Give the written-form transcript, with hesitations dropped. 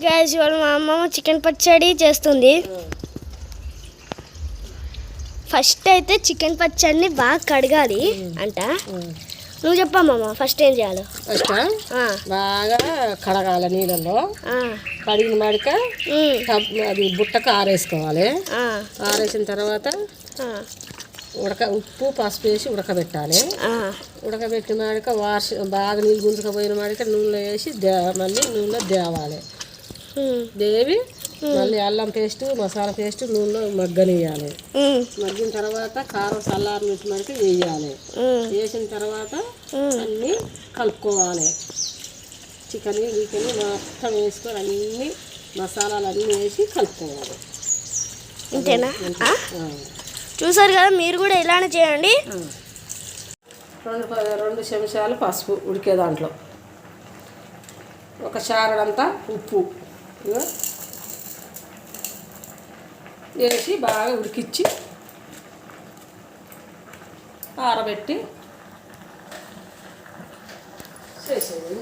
Guys ఇవాళ మా అమ్మమ్మ చికెన్ పచ్చడి చేస్తుంది. ఫస్ట్ అయితే చికెన్ పచ్చడిని బాగా కడగాలి అంట. నువ్వు చెప్పమ్మమ్మ ఫస్ట్ ఏం చేయాలి? ఫస్ట్ బాగా కడగాలి నీళ్ళలో. కడిగిన మాడిక అది బుట్టకు ఆరేసుకోవాలి. ఆరేసిన తర్వాత ఉప్పు పసుపు వేసి ఉడకబెట్టాలి. ఉడకబెట్టిన మాడిక బాగా నీళ్ళు గుంజుకపోయిన మాడిక నూనెలో వేసి మళ్ళీ నూనెలో దేవాలి. దేవి మళ్ళీ అల్లం పేస్ట్ మసాలా పేస్ట్ నూనెలో మగ్గనియాలి. మగ్గిన తర్వాత కారం చల్లారి నుంచి మనకి వేయాలి. వేసిన తర్వాత అన్నీ కలుపుకోవాలి. చికెన్ మొత్తం వేసుకొని అన్నీ మసాలాలు అన్నీ వేసి కలుపుకోవాలి. ఇంతేనా? చూసారు కదా, మీరు కూడా ఇలానే చేయండి. 2 చెంచాలు పసుపు ఉడికే దాంట్లో, ఒక చారడంతా ఉప్పు వేసి బాగా ఉడికిచ్చి ఆరబెట్టి చేసేది.